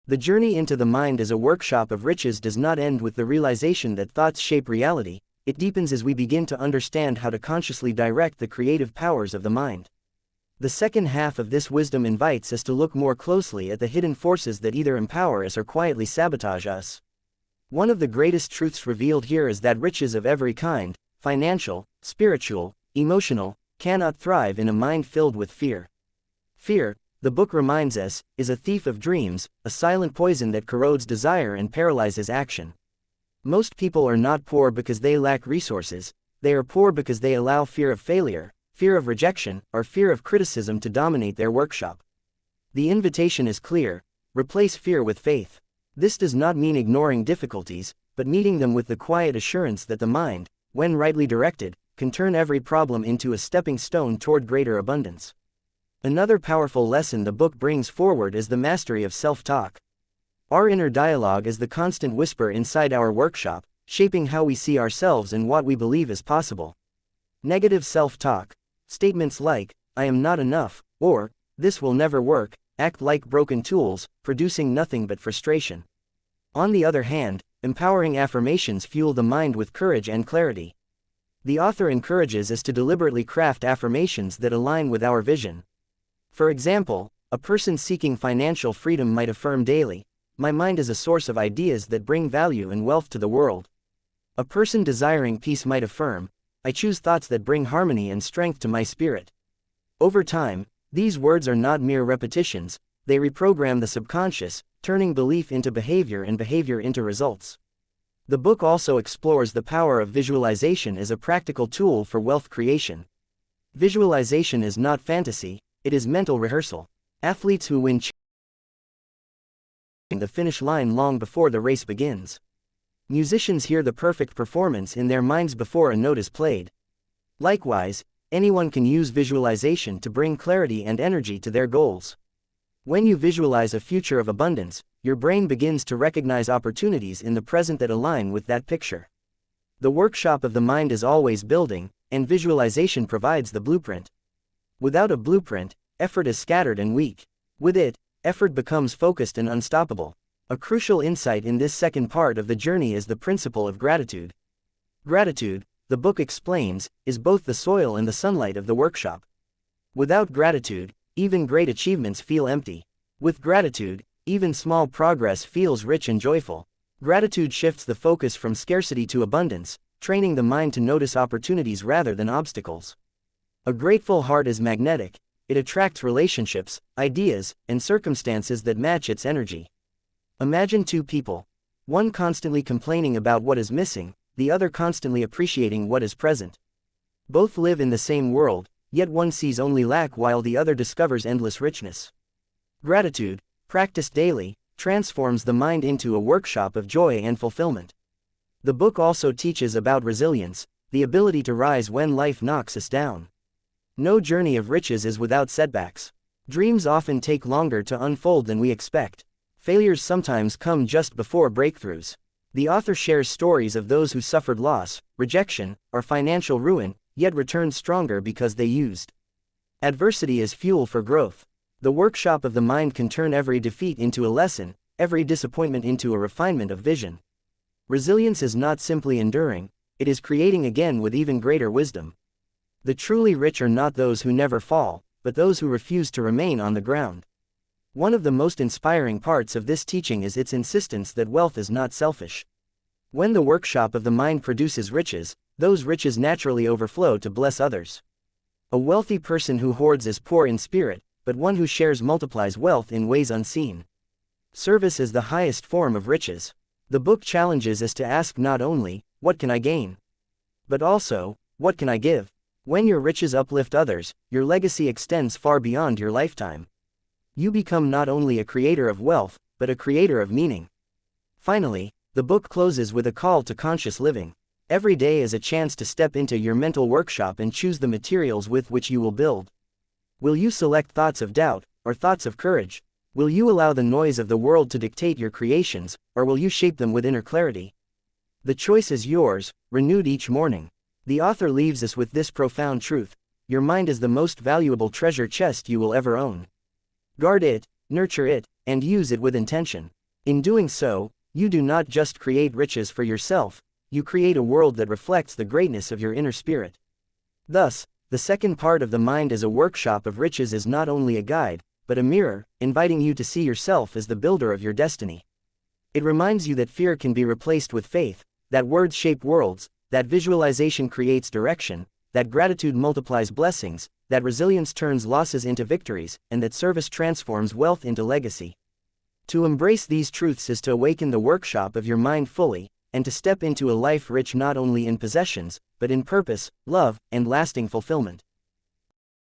The journey into the mind as a workshop of riches does not end with the realization that thoughts shape reality, it deepens as we begin to understand how to consciously direct the creative powers of the mind. The second half of this wisdom invites us to look more closely at the hidden forces that either empower us or quietly sabotage us. One of the greatest truths revealed here is that riches of every kind, financial, spiritual, emotional, cannot thrive in a mind filled with fear. Fear, the book reminds us, is a thief of dreams, a silent poison that corrodes desire and paralyzes action. Most people are not poor because they lack resources, they are poor because they allow fear of failure, fear of rejection, or fear of criticism to dominate their workshop. The invitation is clear: replace fear with faith. This does not mean ignoring difficulties, but meeting them with the quiet assurance that the mind, when rightly directed, can turn every problem into a stepping stone toward greater abundance. Another powerful lesson the book brings forward is the mastery of self-talk. Our inner dialogue is the constant whisper inside our workshop, shaping how we see ourselves and what we believe is possible. Negative self-talk, statements like, "I am not enough," or, "This will never work," act like broken tools, producing nothing but frustration. On the other hand, empowering affirmations fuel the mind with courage and clarity. The author encourages us to deliberately craft affirmations that align with our vision. For example, a person seeking financial freedom might affirm daily, "My mind is a source of ideas that bring value and wealth to the world." A person desiring peace might affirm, "I choose thoughts that bring harmony and strength to my spirit." Over time, these words are not mere repetitions, they reprogram the subconscious, turning belief into behavior and behavior into results. The book also explores the power of visualization as a practical tool for wealth creation. Visualization is not fantasy, it is mental rehearsal. Athletes who win the finish line long before the race begins. Musicians hear the perfect performance in their minds before a note is played. Likewise, anyone can use visualization to bring clarity and energy to their goals. When you visualize a future of abundance, your brain begins to recognize opportunities in the present that align with that picture. The workshop of the mind is always building, and visualization provides the blueprint. Without a blueprint, effort is scattered and weak. With it, effort becomes focused and unstoppable. A crucial insight in this second part of the journey is the principle of gratitude. Gratitude, the book explains, is both the soil and the sunlight of the workshop. Without gratitude, even great achievements feel empty. With gratitude, even small progress feels rich and joyful. Gratitude shifts the focus from scarcity to abundance, training the mind to notice opportunities rather than obstacles. A grateful heart is magnetic, it attracts relationships, ideas, and circumstances that match its energy. Imagine two people, one constantly complaining about what is missing, the other constantly appreciating what is present. Both live in the same world, yet one sees only lack while the other discovers endless richness. Gratitude, practiced daily, transforms the mind into a workshop of joy and fulfillment. The book also teaches about resilience, the ability to rise when life knocks us down. No journey of riches is without setbacks. Dreams often take longer to unfold than we expect. Failures sometimes come just before breakthroughs. The author shares stories of those who suffered loss, rejection, or financial ruin, yet returned stronger because they used adversity as fuel for growth. The workshop of the mind can turn every defeat into a lesson, every disappointment into a refinement of vision. Resilience is not simply enduring, it is creating again with even greater wisdom. The truly rich are not those who never fall, but those who refuse to remain on the ground. One of the most inspiring parts of this teaching is its insistence that wealth is not selfish. When the workshop of the mind produces riches, those riches naturally overflow to bless others. A wealthy person who hoards is poor in spirit, but one who shares multiplies wealth in ways unseen. Service is the highest form of riches. The book challenges us to ask not only, "What can I gain?" but also, "What can I give?" When your riches uplift others, your legacy extends far beyond your lifetime. You become not only a creator of wealth, but a creator of meaning. Finally, the book closes with a call to conscious living. Every day is a chance to step into your mental workshop and choose the materials with which you will build. Will you select thoughts of doubt, or thoughts of courage? Will you allow the noise of the world to dictate your creations, or will you shape them with inner clarity? The choice is yours, renewed each morning. The author leaves us with this profound truth: your mind is the most valuable treasure chest you will ever own. Guard it, nurture it, and use it with intention. In doing so, you do not just create riches for yourself, you create a world that reflects the greatness of your inner spirit. Thus, the second part of the Mind as a Workshop of Riches is not only a guide, but a mirror, inviting you to see yourself as the builder of your destiny. It reminds you that fear can be replaced with faith, that words shape worlds, that visualization creates direction, that gratitude multiplies blessings, that resilience turns losses into victories, and that service transforms wealth into legacy. To embrace these truths is to awaken the workshop of your mind fully, and to step into a life rich not only in possessions, but in purpose, love, and lasting fulfillment.